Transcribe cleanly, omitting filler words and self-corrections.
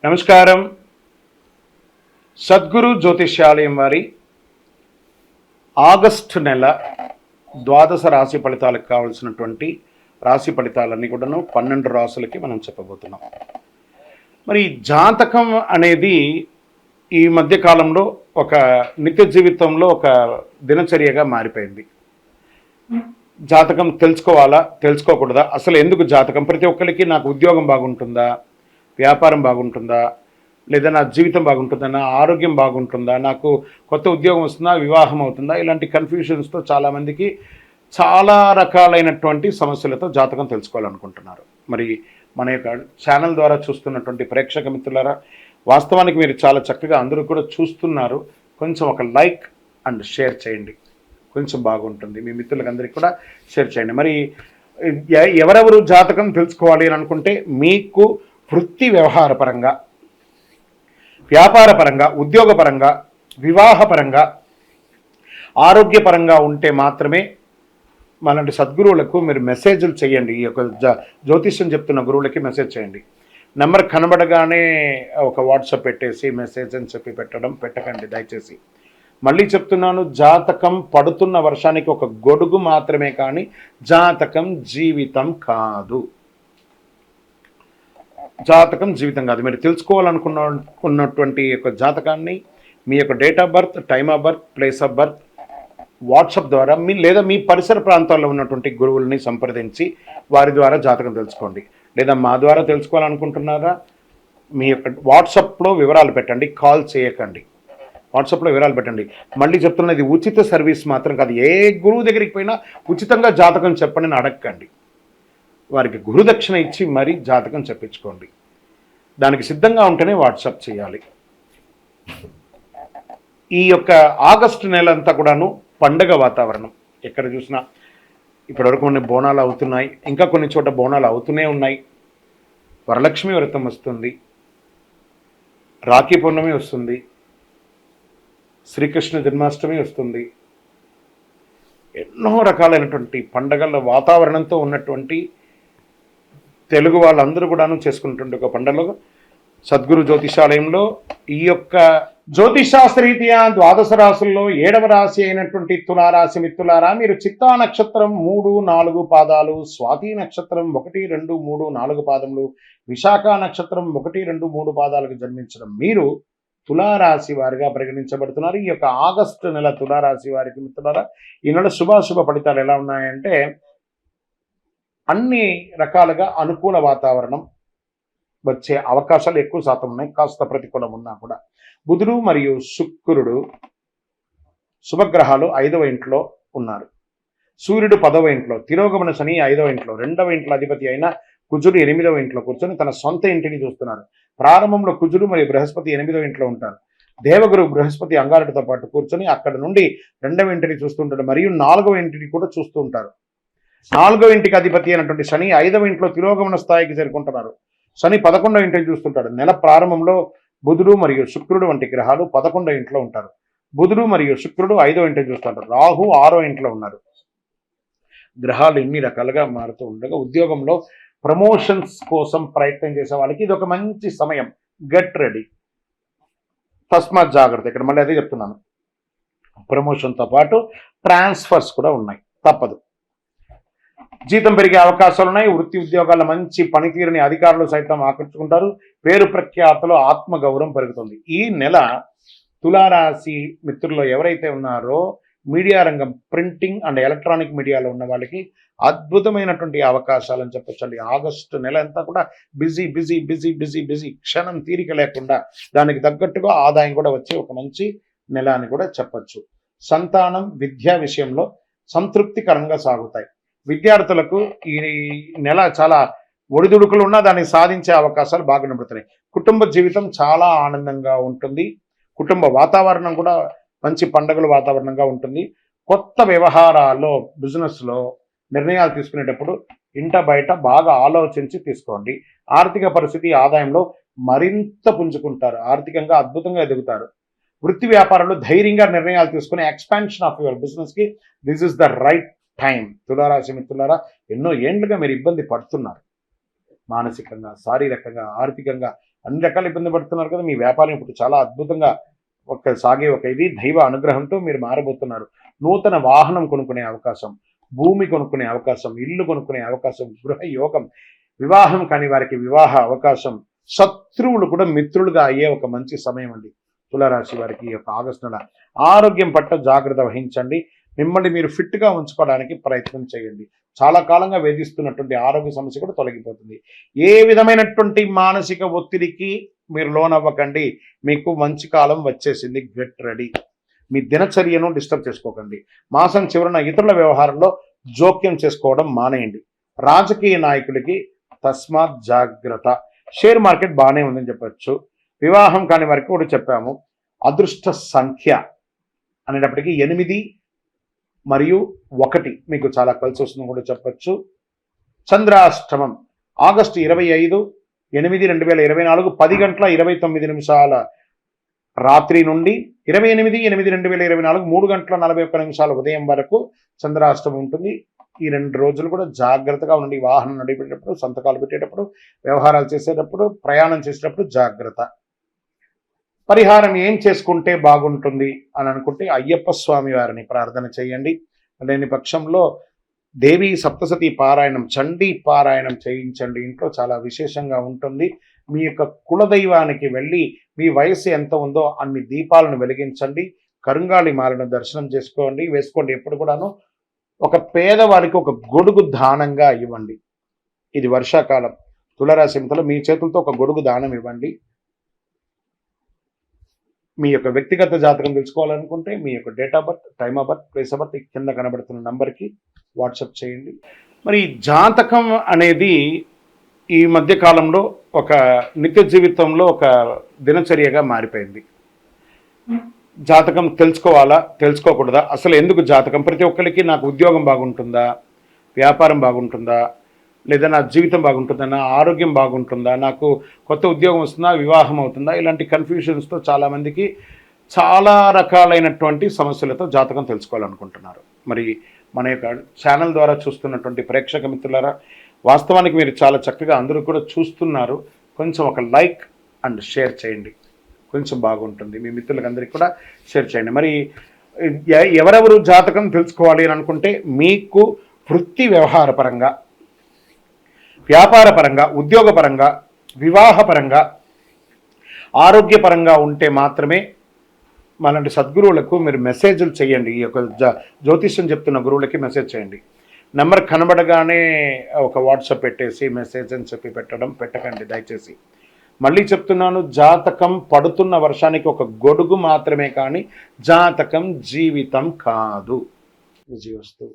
నమస్కారం. సద్గురు జ్యోతిష్యాలయం వారి ఆగస్టు నెల ద్వాదశ రాశి ఫలితాలకు కావాల్సినటువంటి రాశి ఫలితాలన్నీ కూడాను 12 రాసులకి మనం చెప్పబోతున్నాం. మరి జాతకం అనేది ఈ మధ్య కాలంలో ఒక నిత్య జీవితంలో ఒక దినచర్యగా మారిపోయింది. జాతకం తెలుసుకోవాలా, తెలుసుకోకూడదా, అసలు ఎందుకు జాతకం? ప్రతి ఒక్కరికి నాకు ఉద్యోగం బాగుంటుందా, వ్యాపారం బాగుంటుందా, లేదా నా జీవితం బాగుంటుందా, నా ఆరోగ్యం బాగుంటుందా, నాకు కొత్త ఉద్యోగం వస్తుందా, వివాహం అవుతుందా, ఇలాంటి కన్ఫ్యూషన్స్తో చాలామందికి చాలా రకాలైనటువంటి సమస్యలతో జాతకం తెలుసుకోవాలనుకుంటున్నారు. మరి మన యొక్క ఛానల్ ద్వారా చూస్తున్నటువంటి ప్రేక్షక మిత్రులారా, వాస్తవానికి మీరు చాలా చక్కగా అందరూ కూడా చూస్తున్నారు. కొంచెం ఒక లైక్ అండ్ షేర్ చేయండి, కొంచెం బాగుంటుంది. మీ మిత్రులందరికీ కూడా షేర్ చేయండి. మరి ఎవరెవరు జాతకం తెలుసుకోవాలి అని అనుకుంటే, మీకు వృత్తి వ్యవహారపరంగా, వ్యాపారపరంగా, ఉద్యోగపరంగా, వివాహపరంగా, ఆరోగ్యపరంగా ఉంటే మాత్రమే మనలాంటి సద్గురువులకు మీరు మెసేజ్లు చేయండి. ఈ యొక్క జ్యోతిష్యం చెప్తున్న గురువులకి మెసేజ్ చేయండి. నెంబర్ కనబడగానే ఒక వాట్సాప్ పెట్టేసి మెసేజ్ అని చెప్పి పెట్టకండి దయచేసి. మళ్ళీ చెప్తున్నాను, జాతకం పడుతున్న వర్షానికి ఒక గొడుగు మాత్రమే, కానీ జాతకం జీవితం కాదు. జాతకం జీవితం కాదు. మీరు తెలుసుకోవాలనుకున్నటువంటి యొక్క జాతకాన్ని మీ యొక్క date of birth, time of birth, place of birth WhatsApp ద్వారా లేదా మీ పరిసర ప్రాంతాల్లో ఉన్నటువంటి గురువుల్ని సంప్రదించి వారి ద్వారా జాతకం తెలుసుకోండి. లేదా మా ద్వారా తెలుసుకోవాలనుకుంటున్నారా, మీ యొక్క వాట్సాప్లో వివరాలు పెట్టండి, కాల్ చేయకండి. వాట్సాప్లో వివరాలు పెట్టండి. మళ్ళీ చెప్తున్నది ఉచిత సర్వీస్ మాత్రం కాదు. ఏ గురువు దగ్గరికి పోయినా ఉచితంగా జాతకం చెప్పండి అని అడగండి. వారికి గురుదక్షిణ ఇచ్చి మరీ జాతకం చెప్పించుకోండి. దానికి సిద్ధంగా ఉంటేనే వాట్సాప్ చేయాలి. ఈ యొక్క ఆగస్టు నెల అంతా కూడాను పండగ వాతావరణం. ఎక్కడ చూసినా ఇప్పటివరకు కొన్ని బోనాలు అవుతున్నాయి, ఇంకా కొన్ని చోట బోనాలు అవుతూనే ఉన్నాయి. వరలక్ష్మి వ్రతం వస్తుంది, రాఖీ పౌర్ణమి వస్తుంది, శ్రీకృష్ణ జన్మాష్టమి వస్తుంది. ఎన్నో రకాలైనటువంటి పండగల వాతావరణంతో ఉన్నటువంటి తెలుగు వాళ్ళందరూ కూడాను చేసుకున్నటువంటి ఒక పండుగ సద్గురు జ్యోతిషాలయంలో ఈ యొక్క జ్యోతిషాస్త్రరీత్యా ద్వాదశ రాశుల్లో 7వ రాశి అయినటువంటి తులారాశి మిత్రులారా, మీరు చిత్తా నక్షత్రం 3, 4 పాదాలు, స్వాతి నక్షత్రం 1, 2, 3, 4 పాదములు, విశాఖ నక్షత్రం 1, 2, 3 పాదాలకు జన్మించడం మీరు తులారాశి వారిగా పరిగణించబడుతున్నారు. ఈ యొక్క ఆగస్టు నెల తులారాశి వారికి మిత్రులారా, ఈ నెల శుభాశుభ ఫలితాలు ఎలా ఉన్నాయంటే, అన్ని రకాలుగా అనుకూల వాతావరణం వచ్చే అవకాశాలు ఎక్కువ శాతం ఉన్నాయి. కాస్త ప్రతికూలం ఉన్నా కూడా బుధుడు మరియు శుక్రుడు శుభగ్రహాలు 5వ ఇంట్లో ఉన్నారు. సూర్యుడు 10వ ఇంట్లో, తిరోగమన శని 5వ ఇంట్లో, 2వ ఇంట్లో అధిపతి అయిన కుజుడు 8వ ఇంట్లో కూర్చొని తన సొంత ఇంటిని చూస్తున్నారు. ప్రారంభంలో కుజుడు మరియు బృహస్పతి 8వ ఇంట్లో ఉంటారు. దేవగురు బృహస్పతి అంగారటితో పాటు కూర్చొని అక్కడ నుండి 2వ ఇంటిని చూస్తుంటాడు, మరియు 4వ ఇంటిని కూడా చూస్తూ ఉంటారు. 4వ ఇంటికి అధిపతి అయినటువంటి శని 5వ ఇంట్లో తిరోగమన స్థాయికి చేరుకుంటున్నారు. శని 11వ ఇంటిని చూస్తుంటాడు. నెల ప్రారంభంలో బుధుడు మరియు శుక్రుడు వంటి గ్రహాలు 11వ ఇంట్లో ఉంటారు. బుధుడు మరియు శుక్రుడు 5వ ఇంటిని చూస్తుంటారు. రాహు 6వ ఇంట్లో ఉన్నారు. గ్రహాలు ఇన్ని రకాలుగా మారుతూ ఉండగా ఉద్యోగంలో ప్రమోషన్స్ కోసం ప్రయత్నం చేసే వాళ్ళకి ఇది ఒక మంచి సమయం. గెట్ రెడీ, తస్మాత్ జాగ్రత్త. ఇక్కడ మళ్ళీ అదే చెప్తున్నాను, ప్రమోషన్తో పాటు ట్రాన్స్ఫర్స్ కూడా ఉన్నాయి, తప్పదు. జీతం పెరిగే అవకాశాలు ఉన్నాయి. వృత్తి ఉద్యోగాల మంచి పనితీరుని అధికారులు సైతం ఆకర్షుకుంటారు. పేరు ప్రఖ్యాతలో ఆత్మగౌరవం పెరుగుతుంది. ఈ నెల తులారాశి మిత్రుల్లో ఎవరైతే ఉన్నారో మీడియా రంగం, ప్రింటింగ్ అండ్ ఎలక్ట్రానిక్ మీడియాలో ఉన్న వాళ్ళకి అద్భుతమైనటువంటి అవకాశాలు అని చెప్పొచ్చండి. ఆగస్టు నెల అంతా కూడా busy busy busy busy busy, క్షణం తీరిక లేకుండా దానికి తగ్గట్టుగా ఆదాయం కూడా వచ్చే ఒక మంచి నెల అని కూడా చెప్పచ్చు. సంతానం, విద్యా విషయంలో సంతృప్తికరంగా సాగుతాయి. విద్యార్థులకు ఈ నెల చాలా ఒడిదుడుకులు ఉన్నా దాన్ని సాధించే అవకాశాలు బాగా కనబడుతున్నాయి. కుటుంబ జీవితం చాలా ఆనందంగా ఉంటుంది. కుటుంబ వాతావరణం కూడా మంచి పండుగల వాతావరణంగా ఉంటుంది. కొత్త వ్యవహారాల్లో, బిజినెస్లో నిర్ణయాలు తీసుకునేటప్పుడు ఇంట బయట బాగా ఆలోచించి తీసుకోండి. ఆర్థిక పరిస్థితి, ఆదాయంలో మరింత పుంజుకుంటారు. ఆర్థికంగా అద్భుతంగా ఎదుగుతారు. వృత్తి వ్యాపారంలో ధైర్యంగా నిర్ణయాలు తీసుకుని ఎక్స్పాన్షన్ ఆఫ్ యువర్ బిజినెస్కి this is the right time. తులారాశి మిత్రులారా, ఎన్నో ఏండ్లుగా మీరు ఇబ్బంది పడుతున్నారు. మానసికంగా, శారీరకంగా, ఆర్థికంగా అన్ని రకాల ఇబ్బంది పడుతున్నారు కదా, మీ వ్యాపారం ఇప్పుడు చాలా అద్భుతంగా సాగే ఒక ఇది దైవ అనుగ్రహంతో మీరు మారబోతున్నారు. నూతన వాహనం కొనుక్కునే అవకాశం, భూమి కొనుక్కునే అవకాశం, ఇల్లు కొనుక్కునే అవకాశం, గృహ యోగం, వివాహం కాని వారికి వివాహ అవకాశం, శత్రువులు కూడా మిత్రులుగా అయ్యే ఒక మంచి సమయం అండి తులారాశి వారికి ఈ యొక్క ఆగస్టు నెల. ఆరోగ్యం పట్ల జాగ్రత్త వహించండి. మిమ్మల్ని మీరు ఫిట్గా ఉంచుకోవడానికి ప్రయత్నం చేయండి. చాలా కాలంగా వేధిస్తున్నటువంటి ఆరోగ్య సమస్య కూడా తొలగిపోతుంది. ఏ విధమైనటువంటి మానసిక ఒత్తిడికి మీరు లోనవ్వకండి. మీకు మంచి కాలం వచ్చేసింది. Get ready. మీ దినచర్యను డిస్టర్బ్ చేసుకోకండి. మాసం చివరన ఇతరుల వ్యవహారంలో జోక్యం చేసుకోవడం మానేయండి. రాజకీయ నాయకులకి తస్మాత్ జాగ్రత్త. షేర్ మార్కెట్ బాగానే ఉందని చెప్పచ్చు. వివాహం కాని వారికి కూడా చెప్పాము. అదృష్ట సంఖ్య అనేటప్పటికీ 8 మరియు 1 మీకు చాలా కలిసి వస్తుందని కూడా చెప్పచ్చు. చంద్రాష్టమం ఆగస్టు 25/8/2024 10:29 రాత్రి నుండి 28/8/2024 3:41 ఉదయం వరకు చంద్రాష్టమం ఉంటుంది. ఈ 2 రోజులు కూడా జాగ్రత్తగా ఉండండి. వాహనం నడిపేటప్పుడు, సంతకాలు పెట్టేటప్పుడు, వ్యవహారాలు చేసేటప్పుడు, ప్రయాణం చేసేటప్పుడు జాగ్రత్త. పరిహారం ఏం చేసుకుంటే బాగుంటుంది అని అనుకుంటే అయ్యప్ప స్వామి వారిని ప్రార్థన చేయండి. లేని పక్షంలో దేవి సప్తసతి పారాయణం, చండీ పారాయణం చేయించండి. ఇంట్లో చాలా విశేషంగా ఉంటుంది. మీ యొక్క కులదైవానికి వెళ్ళి మీ వయస్సు ఎంత ఉందో అన్ని దీపాలను వెలిగించండి. కరుంగాళి మాలను దర్శనం వేసుకోండి. ఎప్పుడు కూడాను ఒక పేదవారికి ఒక గొడుగు దానంగా ఇవ్వండి. ఇది వర్షాకాలం. తులారాశి మిత్రులు మీ చేతులతో ఒక గొడుగు దానం ఇవ్వండి. మీ యొక్క వ్యక్తిగత జాతకం తెలుసుకోవాలనుకుంటే మీ యొక్క date of birth, time of birth, place of birth కింద కనబడుతున్న నంబర్కి వాట్సాప్ చేయండి. మరి జాతకం అనేది ఈ మధ్య కాలంలో ఒక నిత్య జీవితంలో ఒక దినచర్యగా మారిపోయింది. జాతకం తెలుసుకోవాలా, తెలుసుకోకూడదా, అసలు ఎందుకు జాతకం? ప్రతి ఒక్కరికి నాకు ఉద్యోగం బాగుంటుందా, వ్యాపారం బాగుంటుందా, లేదా నా జీవితం బాగుంటుందా, నా ఆరోగ్యం బాగుంటుందా, నాకు కొత్త ఉద్యోగం వస్తుందా, వివాహం అవుతుందా, ఇలాంటి కన్ఫ్యూషన్స్తో చాలామందికి చాలా రకాలైనటువంటి సమస్యలతో జాతకం తెలుసుకోవాలనుకుంటున్నారు. మరి మన యొక్క ఛానల్ ద్వారా చూస్తున్నటువంటి ప్రేక్షక మిత్రులారా, వాస్తవానికి మీరు చాలా చక్కగా అందరూ కూడా చూస్తున్నారు. కొంచెం ఒక లైక్ అండ్ షేర్ చేయండి, కొంచెం బాగుంటుంది. మీ మిత్రులకు అందరికీ కూడా షేర్ చేయండి. మరి ఎవరెవరు జాతకం తెలుసుకోవాలి అని అనుకుంటే మీకు వృత్తి వ్యవహారపరంగా, వ్యాపారపరంగా, ఉద్యోగపరంగా, వివాహపరంగా, ఆరోగ్యపరంగా ఉంటే మాత్రమే మనలాంటి సద్గురువులకు మీరు మెసేజ్లు చేయండి. ఈ యొక్క జ్యోతిష్యం చెప్తున్న గురువులకి మెసేజ్ చేయండి. నెంబర్ కనబడగానే ఒక వాట్సాప్ పెట్టేసి మెసేజ్ అని చెప్పి పెట్టకండి దయచేసి. మళ్ళీ చెప్తున్నాను, జాతకం పడుతున్న వర్షానికి ఒక గొడుగు మాత్రమే, కానీ జాతకం జీవితం కాదు. విజయవస్తు.